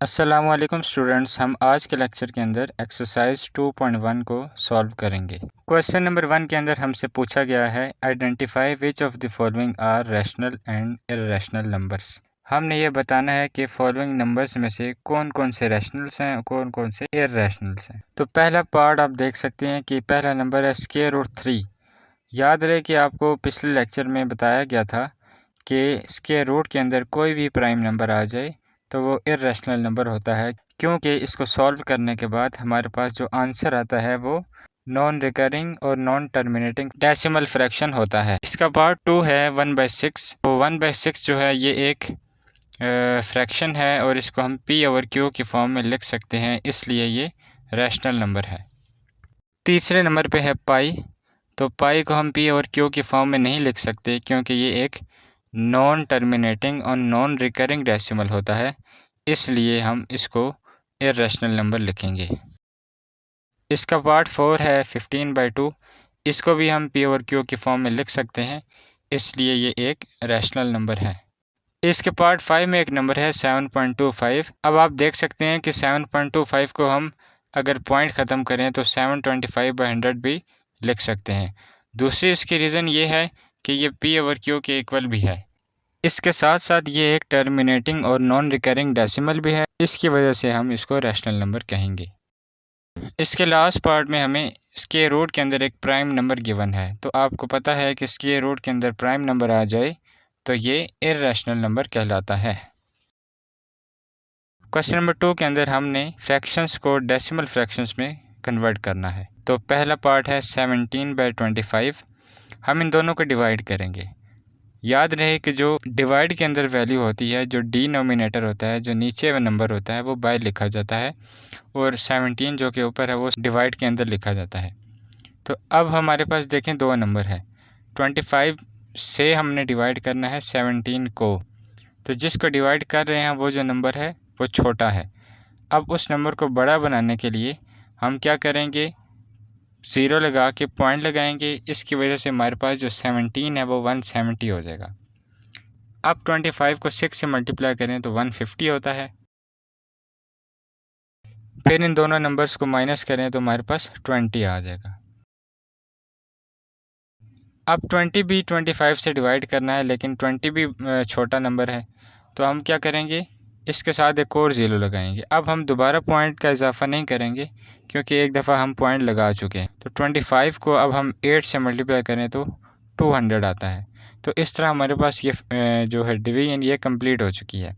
अस्सलामुअलैकुम स्टूडेंट्स, हम आज के लेक्चर के अंदर एक्सरसाइज 2.1 को सॉल्व करेंगे। क्वेश्चन नंबर 1 के अंदर हमसे पूछा गया है identify which of the following are rational and irrational numbers. हमने ये बताना है कि फॉलोइंग नंबर्स में से कौन कौन से रैशनल्स हैं और कौन कौन से इर्रेशनल्स हैं। तो पहला पार्ट आप देख सकते हैं कि पहला नंबर है स्क्वायर रूट 3। याद रहे कि आपको पिछले लेक्चर में बताया गया था कि स्क्वायर रूट के अंदर कोई भी प्राइम नंबर आ जाए तो वो इर्रेशनल नंबर होता है, क्योंकि इसको सॉल्व करने के बाद हमारे पास जो आंसर आता है वो नॉन रिकरिंग और नॉन टर्मिनेटिंग डेसिमल फ्रैक्शन होता है। इसका पार्ट 2 है 1/6। तो 1/6 जो है ये एक फ्रैक्शन है और इसको हम पी ओवर क्यू की फॉर्म में लिख सकते हैं, इसलिए ये रैशनल नंबर है। तीसरे नंबर पे है पाई। तो पाई को हम पी और क्यू की फॉर्म में नहीं लिख सकते क्योंकि ये एक नॉन टर्मिनेटिंग और नॉन रिकरिंग डेसिमल होता है, इसलिए हम इसको इर्रेशनल नंबर लिखेंगे। इसका पार्ट 4 है 15/2। इसको भी हम पी और क्यू की फॉर्म में लिख सकते हैं, इसलिए ये एक रैशनल नंबर है। इसके पार्ट 5 में एक नंबर है 7.25। अब आप देख सकते हैं कि 7.25 को हम अगर पॉइंट ख़त्म करें तो 725/100 भी लिख सकते हैं। दूसरी इसकी रीज़न ये है कि ये पी ओवर क्यू के इक्वल भी है। इसके साथ साथ ये एक टर्मिनेटिंग और नॉन रिकरिंग डेसिमल भी है, इसकी वजह से हम इसको रैशनल नंबर कहेंगे। इसके लास्ट पार्ट में हमें स्क्वायर रूट के अंदर एक प्राइम नंबर गिवन है, तो आपको पता है कि स्क्वायर रूट के अंदर प्राइम नंबर आ जाए तो ये इर्रेशनल नंबर कहलाता है। क्वेश्चन नंबर 2 के अंदर हमने फ्रैक्शंस को डेसिमल फ्रैक्शंस में कन्वर्ट करना है। तो पहला पार्ट है 17/25। हम इन दोनों को डिवाइड करेंगे। याद रहे कि जो डिवाइड के अंदर वैल्यू होती है, जो डिनोमिनेटर होता है, जो नीचे का नंबर होता है वो बाय लिखा जाता है और 17 जो के ऊपर है वो डिवाइड के अंदर लिखा जाता है। तो अब हमारे पास देखें दो नंबर है, 25 से हमने डिवाइड करना है 17 को। तो जिसको डिवाइड कर रहे हैं वो जो नंबर है वो छोटा है। अब उस नंबर को बड़ा बनाने के लिए हम क्या करेंगे, 0 लगा के पॉइंट लगाएंगे। इसकी वजह से हमारे पास जो 17 है वो 170 हो जाएगा। अब 25 को 6 से मल्टीप्लाई करें तो 150 होता है। फिर इन दोनों नंबर्स को माइनस करें तो हमारे पास 20 आ जाएगा। अब 20 भी 25 से डिवाइड करना है, लेकिन 20 भी छोटा नंबर है, तो हम क्या करेंगे, इसके साथ एक और 0 लगाएंगे। अब हम दोबारा पॉइंट का इजाफा नहीं करेंगे क्योंकि एक दफ़ा हम पॉइंट लगा चुके हैं। तो 25 को अब हम 8 से मल्टीप्लाई करें तो 200 आता है। तो इस तरह हमारे पास ये जो है डिवीजन ये कंप्लीट हो चुकी है।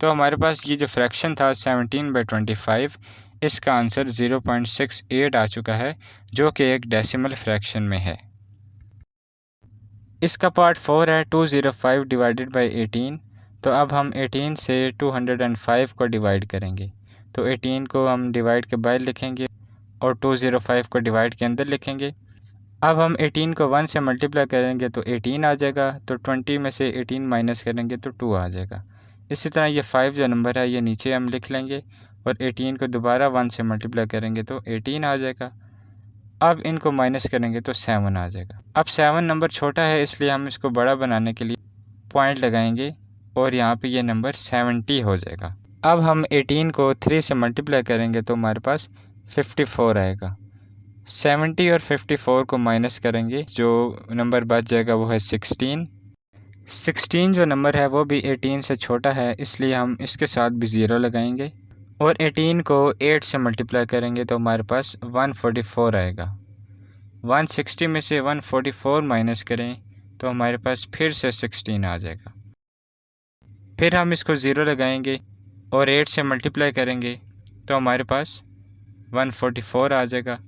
तो हमारे पास ये जो फ्रैक्शन था 17/25, इसका आंसर 0.68 आ चुका है, जो कि एक डेसिमल फ्रैक्शन में है। इसका पार्ट 4 है 205 डिवाइडेड बाई 18। तो अब हम 18 से 205 को डिवाइड करेंगे। तो 18 को हम डिवाइड के बाहर लिखेंगे और 205 को डिवाइड के अंदर लिखेंगे। अब हम 18 को 1 से मल्टीप्लाई करेंगे तो 18 आ जाएगा। तो 20 में से 18 माइनस करेंगे तो 2 आ जाएगा। इसी तरह ये 5 जो नंबर है ये नीचे हम लिख लेंगे और 18 को दोबारा 1 से मल्टीप्लाई करेंगे तो 18 आ जाएगा। अब इनको माइनस करेंगे तो 7 आ जाएगा। अब 7 नंबर छोटा है, इसलिए हम इसको बड़ा बनाने के लिए पॉइंट लगाएंगे और यहाँ पे ये नंबर 70 हो जाएगा। अब हम 18 को 3 से मल्टीप्लाई करेंगे तो हमारे पास 54 आएगा। 70 और 54 को माइनस करेंगे, जो नंबर बच जाएगा वो है 16। 16 जो नंबर है वो भी 18 से छोटा है, इसलिए हम इसके साथ भी 0 लगाएंगे और 18 को 8 से मल्टीप्लाई करेंगे तो हमारे पास 144 आएगा। 160 में से 144 माइनस करें तो हमारे पास फिर से 16 आ जाएगा। फिर हम इसको 0 लगाएंगे और 8 से मल्टीप्लाई करेंगे तो हमारे पास 144 आ जाएगा।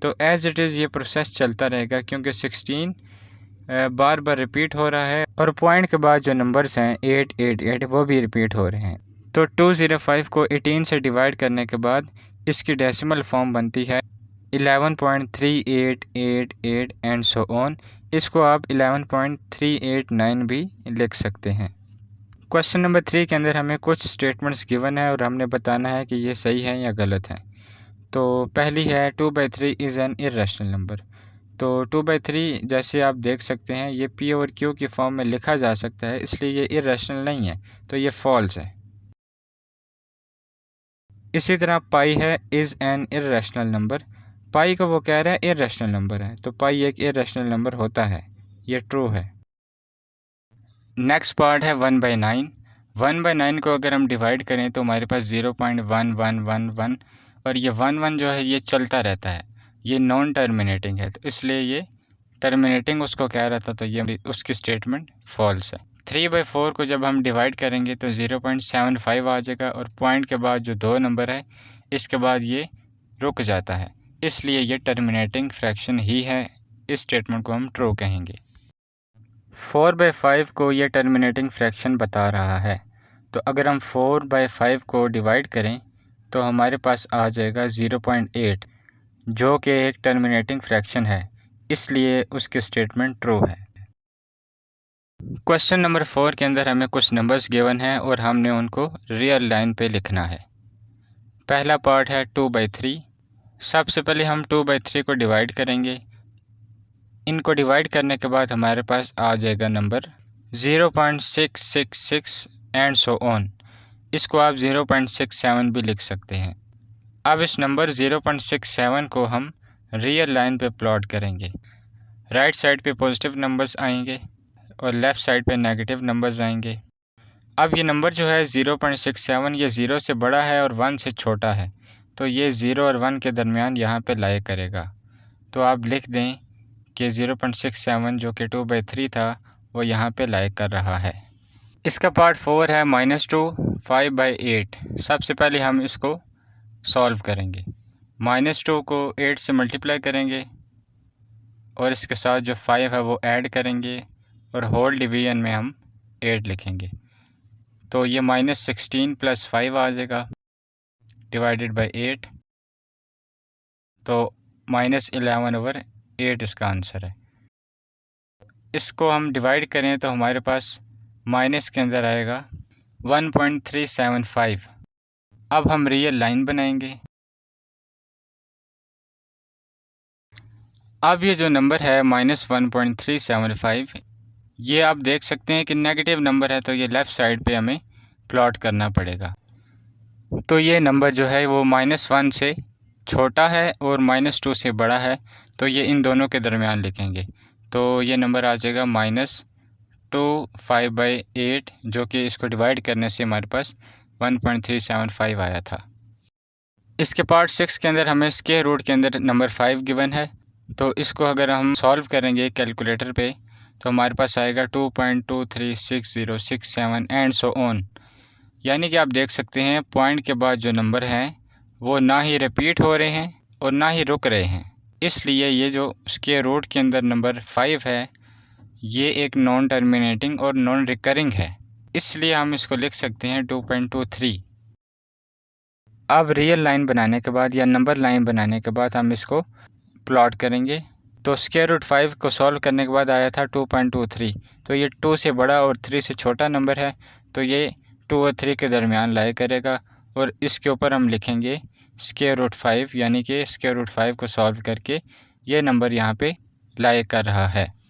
तो एज़ इट इज़ ये प्रोसेस चलता रहेगा, क्योंकि 16 बार बार रिपीट हो रहा है और पॉइंट के बाद जो नंबर्स हैं 8, 8, 8 वो भी रिपीट हो रहे हैं। तो 205 को 18 से डिवाइड करने के बाद इसकी डेसिमल फॉर्म बनती है 11.3888 एंड सो ऑन। इसको आप 11.389 भी लिख सकते हैं। क्वेश्चन नंबर 3 के अंदर हमें कुछ स्टेटमेंट्स गिवन है और हमने बताना है कि ये सही है या गलत है। तो पहली है 2/3 इज़ एन इर्रेशनल नंबर। तो 2/3 जैसे आप देख सकते हैं ये पी ओवर क्यू की फॉर्म में लिखा जा सकता है, इसलिए ये इर्रेशनल नहीं है, तो ये फॉल्स है। इसी तरह पाई है इज़ एन इर्रेशनल नंबर, पाई को वो कह रहा है इर्रेशनल नंबर है, तो पाई एक इर्रेशनल नंबर होता है, ये ट्रू है। नेक्स्ट पार्ट है 1/9। 1/9 को अगर हम डिवाइड करें तो हमारे पास 0.1111 और ये 11 जो है ये चलता रहता है, ये नॉन टर्मिनेटिंग है, तो इसलिए ये टर्मिनेटिंग उसको कह रहा था, तो ये उसकी स्टेटमेंट फॉल्स है। 3/4 को जब हम डिवाइड करेंगे तो 0.75 आ जाएगा और पॉइंट के बाद जो 2 नंबर है इसके बाद ये रुक जाता है, इसलिए ये टर्मिनेटिंग फ्रैक्शन ही है, इस स्टेटमेंट को हम ट्रू कहेंगे। 4/5 को ये टर्मिनेटिंग फ्रैक्शन बता रहा है, तो अगर हम 4/5 को डिवाइड करें तो हमारे पास आ जाएगा 0.8 जो कि एक टर्मिनेटिंग फ्रैक्शन है, इसलिए उसकी स्टेटमेंट ट्रू है। क्वेश्चन नंबर 4 के अंदर हमें कुछ नंबर्स गिवन हैं और हमने उनको रियल लाइन पे लिखना है। पहला पार्ट है 2/3। सबसे पहले हम 2/3 को डिवाइड करेंगे, इनको डिवाइड करने के बाद हमारे पास आ जाएगा नंबर 0.666 एंड सो ऑन। इसको आप 0.67 भी लिख सकते हैं। अब इस नंबर 0.67 को हम रियल लाइन पे प्लॉट करेंगे। राइट साइड पे पॉजिटिव नंबर्स आएंगे और लेफ़्ट साइड पे नेगेटिव नंबर्स आएंगे। अब ये नंबर जो है 0.67 ये 0 से बड़ा है और 1 से छोटा है, तो ये 0 और 1 के दरमियान यहाँ पे लाई करेगा। तो आप लिख दें कि 0.67 जो कि 2/3 था वो यहाँ पे लाई कर रहा है। इसका पार्ट 4 है -2 5/8। सबसे पहले हम इसको सॉल्व करेंगे। -2 को 8 से मल्टीप्लाई करेंगे और इसके साथ जो 5 है वो ऐड करेंगे और होल डिवीजन में हम 8 लिखेंगे, तो ये -16 + 5 आ जाएगा डिवाइडेड बाय 8, तो -11/8 इसका आंसर है। इसको हम डिवाइड करें तो हमारे पास माइनस के अंदर आएगा 1.375। अब हम रियल लाइन बनाएंगे। अब ये जो नंबर है -1.375 ये आप देख सकते हैं कि नेगेटिव नंबर है, तो ये लेफ़्ट साइड पे हमें प्लॉट करना पड़ेगा। तो ये नंबर जो है वो -1 से छोटा है और -2 से बड़ा है, तो ये इन दोनों के दरमियान लिखेंगे, तो ये नंबर आ जाएगा -2 5/8 जो कि इसको डिवाइड करने से हमारे पास 1.375 आया था। इसके पार्ट 6 के अंदर हमें स्क्वायर रूट के अंदर नंबर 5 गिवन है, तो इसको अगर हम सॉल्व करेंगे कैलकुलेटर पे तो हमारे पास आएगा 2.236067 एंड सो ऑन। यानी कि आप देख सकते हैं पॉइंट के बाद जो नंबर हैं वो ना ही रिपीट हो रहे हैं और ना ही रुक रहे हैं, इसलिए ये जो स्क्वायर रूट के अंदर नंबर 5 है ये एक नॉन टर्मिनेटिंग और नॉन रिकरिंग है, इसलिए हम इसको लिख सकते हैं 2.23। अब रियल लाइन बनाने के बाद या नंबर लाइन बनाने के बाद हम इसको प्लॉट करेंगे। तो स्क्वायर रूट 5 को सॉल्व करने के बाद आया था 2.23, तो ये 2 से बड़ा और 3 से छोटा नंबर है, तो ये 2 और 3 के दरमियान लाई करेगा और इसके ऊपर हम लिखेंगे स्क्वायर रूट 5, यानी कि स्क्वायर रूट 5 को सॉल्व करके ये नंबर यहाँ पे लाई कर रहा है।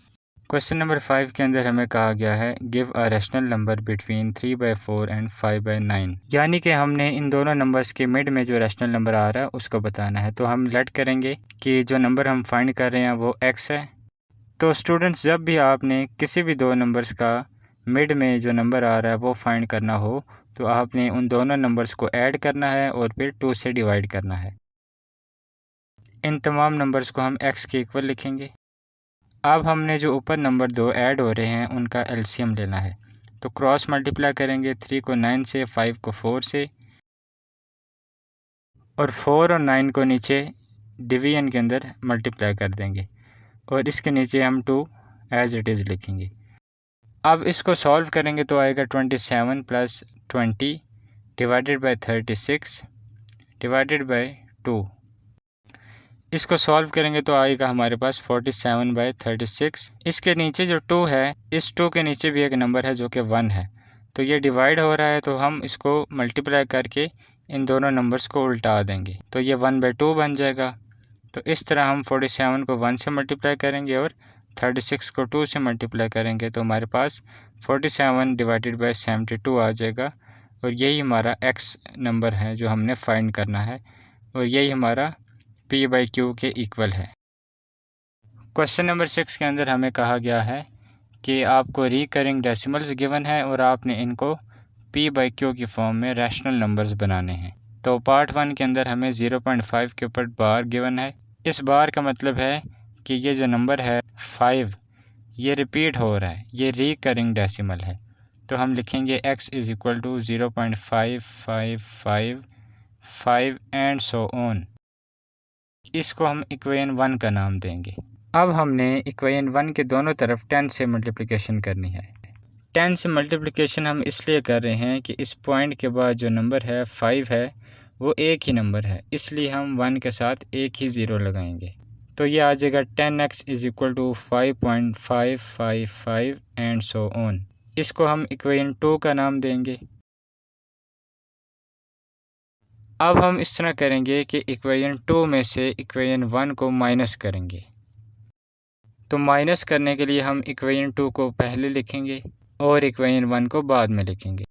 क्वेश्चन नंबर 5 के अंदर हमें कहा गया है give a rational number between 3/4 and 5/9, यानी कि हमने इन दोनों नंबर्स के मिड में जो रैशनल नंबर आ रहा है उसको बताना है। तो हम लेट करेंगे कि जो नंबर हम फाइंड कर रहे हैं वो x है। तो स्टूडेंट्स जब भी आपने किसी भी दो नंबर्स का मिड में जो नंबर आ रहा है वो फाइंड करना हो तो आपने उन दोनों नंबर्स को ऐड करना है और फिर 2 से डिवाइड करना है। इन तमाम नंबर्स को हम x के इक्वल लिखेंगे। अब हमने जो ऊपर नंबर 2 ऐड हो रहे हैं उनका एलसीएम लेना है, तो क्रॉस मल्टीप्लाई करेंगे 3 को 9 से, 5 को 4 से और 4 और 9 को नीचे डिवीजन के अंदर मल्टीप्लाई कर देंगे और इसके नीचे हम 2 एज इट इज़ लिखेंगे। अब इसको सॉल्व करेंगे तो आएगा 27 + 20 डिवाइडेड बाय 36 डिवाइडेड बाय 2। इसको सॉल्व करेंगे तो आएगा हमारे पास 47/36। इसके नीचे जो 2 है, इस 2 के नीचे भी एक नंबर है जो कि 1 है, तो ये डिवाइड हो रहा है, तो हम इसको मल्टीप्लाई करके इन दोनों नंबर्स को उल्टा देंगे, तो ये 1/2 बन जाएगा। तो इस तरह हम 47 को 1 से मल्टीप्लाई करेंगे और 36 को 2 से मल्टीप्लाई करेंगे, तो हमारे पास 47 डिवाइडेड बाय 72 आ जाएगा और यही हमारा x नंबर है जो हमने फाइंड करना है, और यही हमारा p/q के इक्वल है। क्वेश्चन नंबर 6 के अंदर हमें कहा गया है कि आपको रिकरिंग डेसिमल्स गिवन है और आपने इनको p/q की फॉर्म में रैशनल नंबर्स बनाने हैं। तो पार्ट 1 के अंदर हमें 0.5 के ऊपर बार गिवन है। इस बार का मतलब है कि ये जो नंबर है 5 ये रिपीट हो रहा है, ये रिकरिंग डेसिमल है। तो हम लिखेंगे x = 0.5555 एंड सो ऑन। इसको हम इक्वेशन 1 का नाम देंगे। अब हमने इक्वेशन 1 के दोनों तरफ 10 से मल्टीप्लिकेशन करनी है। 10 से मल्टीप्लिकेशन हम इसलिए कर रहे हैं कि इस पॉइंट के बाद जो नंबर है 5 है वो एक ही नंबर है, इसलिए हम 1 के साथ एक ही ज़ीरो लगाएंगे। तो ये आ जाएगा 10x = 5.555 एंड सो ऑन। इसको हम इक्वेशन 2 का नाम देंगे। अब हम इस तरह करेंगे कि इक्वेशन 2 में से इक्वेशन 1 को माइनस करेंगे। तो माइनस करने के लिए हम इक्वेशन 2 को पहले लिखेंगे और इक्वेशन 1 को बाद में लिखेंगे।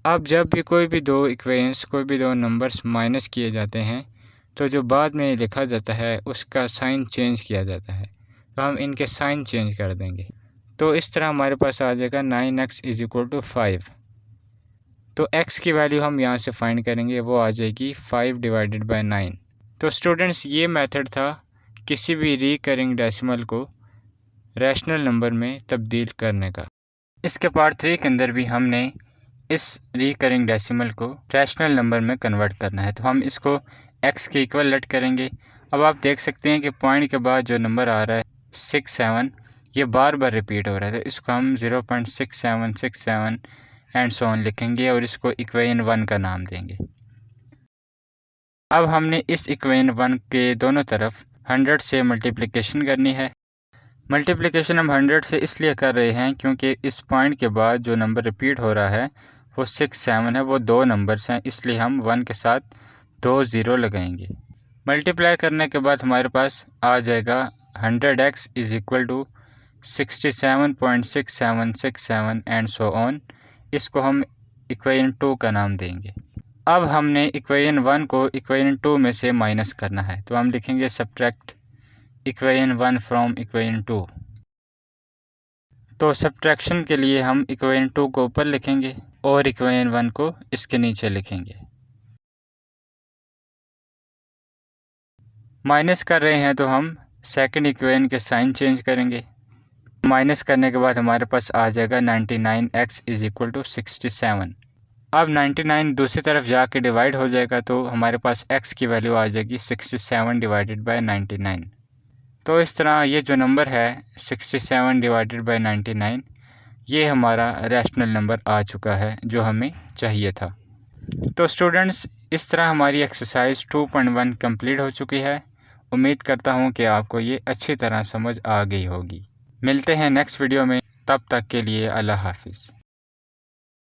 अब जब भी कोई भी दो नंबर्स माइनस किए जाते हैं तो जो बाद में लिखा जाता है उसका साइन चेंज किया जाता है, तो हम इनके साइन चेंज कर देंगे। तो इस तरह हमारे पास आ जाएगा 9x = 5। तो x की वैल्यू हम यहाँ से फाइंड करेंगे, वो आ जाएगी 5/9। तो स्टूडेंट्स ये मेथड था किसी भी रिकरिंग डेसिमल को रैशनल नंबर में तब्दील करने का। इसके पार्ट 3 के अंदर भी हमने इस रिकरिंग डेसिमल को रैशनल नंबर में कन्वर्ट करना है, तो हम इसको x के इक्वल लेट करेंगे। अब आप देख सकते हैं कि पॉइंट के बाद जो नंबर आ रहा है 67 ये बार बार रिपीट हो रहा है, तो इसको हम 0.6767 एंड सो ऑन लिखेंगे और इसको इक्वेशन 1 का नाम देंगे। अब हमने इस इक्वेशन 1 के दोनों तरफ 100 से मल्टीप्लिकेशन करनी है। मल्टीप्लिकेशन हम 100 से इसलिए कर रहे हैं क्योंकि इस पॉइंट के बाद जो नंबर रिपीट हो रहा है वो 67 है, वो दो नंबर्स हैं, इसलिए हम 1 के साथ 2 ज़ीरो लगाएंगे। मल्टीप्लाई करने के बाद हमारे पास आ जाएगा 100x = 67.6767 एंड सो ऑन। इसको हम इक्वेशन 2 का नाम देंगे। अब हमने इक्वेशन 1 को इक्वेशन 2 में से माइनस करना है, तो हम लिखेंगे सब्ट्रैक्ट इक्वेशन 1 फ्रॉम इक्वेशन 2। तो सब्ट्रैक्शन के लिए हम इक्वेशन 2 को ऊपर लिखेंगे और इक्वेशन 1 को इसके नीचे लिखेंगे। माइनस कर रहे हैं तो हम सेकंड इक्वेशन के साइन चेंज करेंगे। माइनस करने के बाद हमारे पास आ जाएगा 99x = 67। अब 99 दूसरी तरफ जाके डिवाइड हो जाएगा, तो हमारे पास x की वैल्यू आ जाएगी 67/99। तो इस तरह ये जो नंबर है 67/99 ये हमारा रैशनल नंबर आ चुका है जो हमें चाहिए था। तो स्टूडेंट्स इस तरह हमारी एक्सरसाइज 2.1 कंप्लीट हो चुकी है। उम्मीद करता हूँ कि आपको ये अच्छी तरह समझ आ गई होगी। मिलते हैं नेक्स्ट वीडियो में, तब तक के लिए अल्लाह हाफिज़।